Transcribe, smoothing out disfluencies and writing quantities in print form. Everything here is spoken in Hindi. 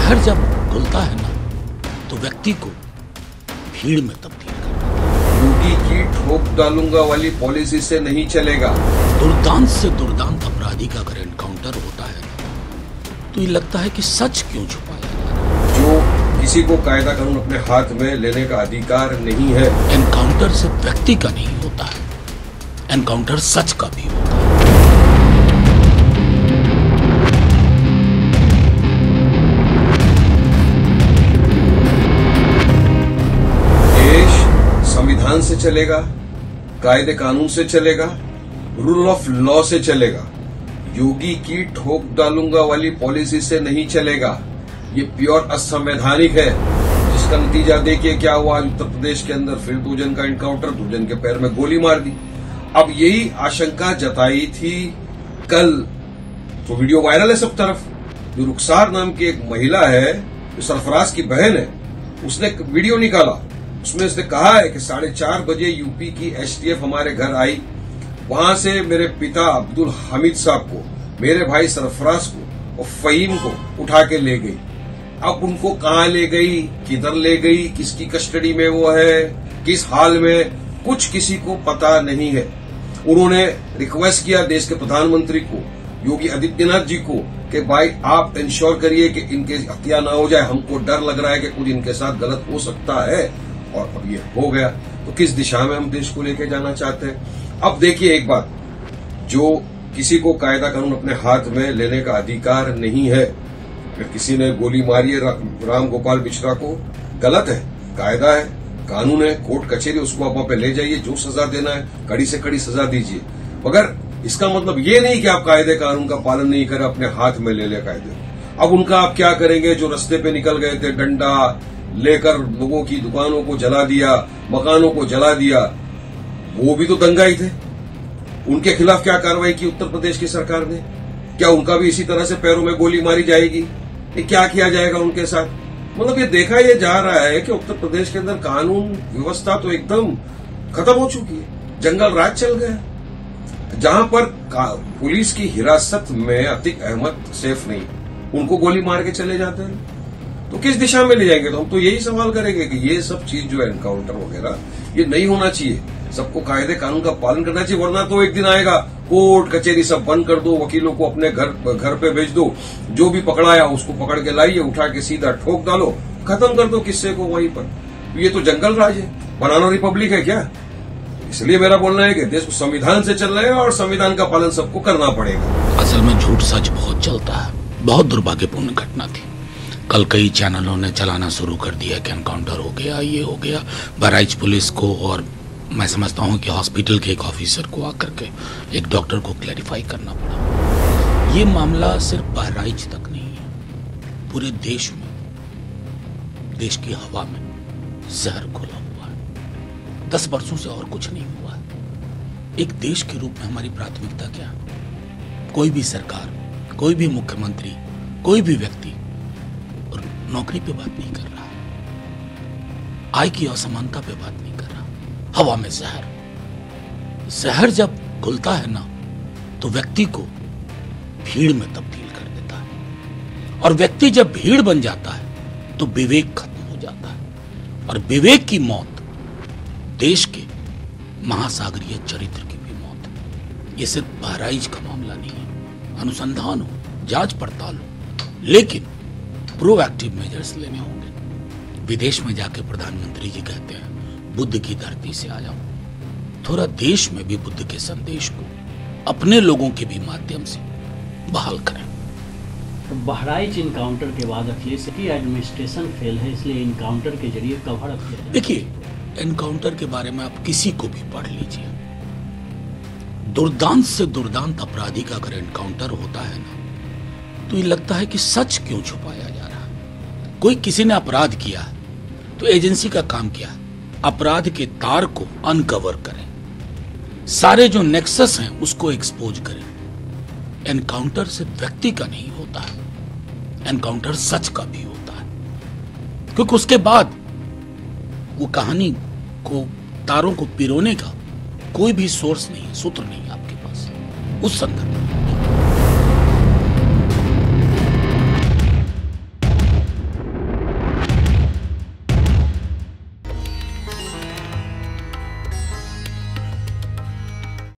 जहर जब घुलता है ना तो व्यक्ति को भीड़ में तब्दील करता है। योगी की ठोक डालूंगा वाली पॉलिसी से नहीं चलेगा। दुर्दांत से दुर्दांत अपराधी का अगर एनकाउंटर होता है ना तो ये लगता है कि सच क्यों छुपाया जा रहा है। जो किसी को कायदा कानून अपने हाथ में लेने का अधिकार नहीं है। एनकाउंटर सिर्फ व्यक्ति का नहीं होता है, एनकाउंटर सच का भी होता है। संविधान से चलेगा, कायदे कानून से चलेगा, रूल ऑफ लॉ से चलेगा। योगी की ठोक डालूंगा वाली पॉलिसी से नहीं चलेगा। ये प्योर असंवैधानिक है, जिसका नतीजा देखिए क्या हुआ। उत्तर प्रदेश के अंदर फिर 2 जन का एनकाउंटर, 2 जन के पैर में गोली मार दी। अब यही आशंका जताई थी कल, तो वीडियो वायरल है सब तरफ। जो रुखसार नाम की एक महिला है, जो सरफराज की बहन है, उसने एक वीडियो निकाला। उसमें उसने कहा है कि 4:30 बजे यूपी की एसटीएफ हमारे घर आई। वहां से मेरे पिता अब्दुल हामिद साहब को, मेरे भाई सरफराज को और फहीम को उठा के ले गई। अब उनको कहां ले गई, किधर ले गई, किसकी कस्टडी में वो है, किस हाल में, कुछ किसी को पता नहीं है। उन्होंने रिक्वेस्ट किया देश के प्रधानमंत्री को, योगी आदित्यनाथ जी को, कि भाई आप इंश्योर करिए कि इनके हत्या ना हो जाए। हमको डर लग रहा है कि कुछ इनके साथ गलत हो सकता है। और अब ये हो गया, तो किस दिशा में हम देश को लेके जाना चाहते हैं। अब देखिए एक बात, जो किसी को कायदा कानून अपने हाथ में लेने का अधिकार नहीं है। अगर किसी ने गोली मारी है राम गोपाल मिश्रा को, गलत है, कायदा है, कानून है, कोर्ट कचहरी, उसको आप वहां पे ले जाइए, जो सजा देना है कड़ी से कड़ी सजा दीजिए। मगर इसका मतलब ये नहीं कि आप कायदे कानून का पालन नहीं करें, अपने हाथ में ले ले कायदे। अब उनका आप क्या करेंगे? जो रास्ते पे निकल गए थे, डंडा लेकर लोगों की दुकानों को जला दिया, मकानों को जला दिया, वो भी तो दंगाई थे। उनके खिलाफ क्या कार्रवाई की उत्तर प्रदेश की सरकार ने? क्या उनका भी इसी तरह से पैरों में गोली मारी जाएगी? ये क्या किया जाएगा उनके साथ? मतलब ये देखा ये जा रहा है कि उत्तर प्रदेश के अंदर कानून व्यवस्था तो एकदम खत्म हो चुकी है, जंगल राज चल गया। जहां पर पुलिस की हिरासत में अतीक अहमद सेफ नहीं, उनको गोली मार के चले जाते हैं, तो किस दिशा में ले जाएंगे? तो हम तो यही सवाल करेंगे कि ये सब चीज जो है एनकाउंटर वगैरह, ये नहीं होना चाहिए। सबको कायदे कानून का पालन करना चाहिए, वरना तो एक दिन आएगा कोर्ट कचहरी सब बंद कर दो, वकीलों को अपने घर पे भेज दो, जो भी पकड़ाया उसको पकड़ के लाइए, उठा के सीधा ठोक डालो, खत्म कर दो किस्से को वहीं पर। तो ये तो जंगल राज है, बनाना रिपब्लिक है क्या? इसलिए मेरा बोलना है कि देश को संविधान से चल रहा है और संविधान का पालन सबको करना पड़ेगा। असल में झूठ सच बहुत चलता है। बहुत दुर्भाग्यपूर्ण घटना थी। कल कई चैनलों ने चलाना शुरू कर दिया कि एनकाउंटर हो गया, ये हो गया। बहराइच पुलिस को, और मैं समझता हूं कि हॉस्पिटल के एक ऑफिसर को आकर के एक डॉक्टर को क्लैरिफाई करना पड़ा। ये मामला सिर्फ बहराइच तक नहीं है, पूरे देश में, देश की हवा में जहर घुला हुआ है। 10 वर्षों से और कुछ नहीं हुआ है। एक देश के रूप में हमारी प्राथमिकता क्या? कोई भी सरकार, कोई भी मुख्यमंत्री, कोई भी व्यक्ति नौकरी पे बात नहीं कर रहा, आय की असमानता पे बात नहीं कर रहा। हवा में जहर जब घुलता है ना तो व्यक्ति को भीड़ में तब्दील कर देता है। और व्यक्ति जब भीड़ बन जाता है तो विवेक खत्म हो जाता है। और विवेक की मौत देश के महासागरीय चरित्र की भी मौत है। ये सिर्फ बहराइच का मामला नहीं है। अनुसंधान हो, जांच पड़ताल हो, लेकिन प्रोएक्टिव मेजर्स लेने होंगे। विदेश में जाके प्रधानमंत्री जी कहते हैं बुद्ध की धरती से आ जाओ। थोड़ा देश में भी बुद्ध के संदेश को अपने लोगों के भी माध्यम से बहाल करें। तो बहराइच इनकाउंटर के बाद अखिलेश की एडमिनिस्ट्रेशन फेल है, इसलिए इनकाउंटर के जरिए कवर अप किया। देखिए, एनकाउंटर के बारे में आप किसी को भी पढ़ लीजिए। दुर्दांत से दुर्दांत अपराधी का अगर एनकाउंटर होता है ना तो ये लगता है कि सच क्यों छुपाया जा रहा है। कोई किसी ने अपराध किया तो एजेंसी का काम किया अपराध के तार को अनकवर करें, सारे जो नेक्सस हैं उसको एक्सपोज करें। एनकाउंटर सिर्फ व्यक्ति का नहीं होता है, एनकाउंटर सच का भी होता है। क्योंकि उसके बाद वो कहानी को, तारों को पिरोने का कोई भी सोर्स नहीं, सूत्र नहीं आपके पास उस संदर्भ में।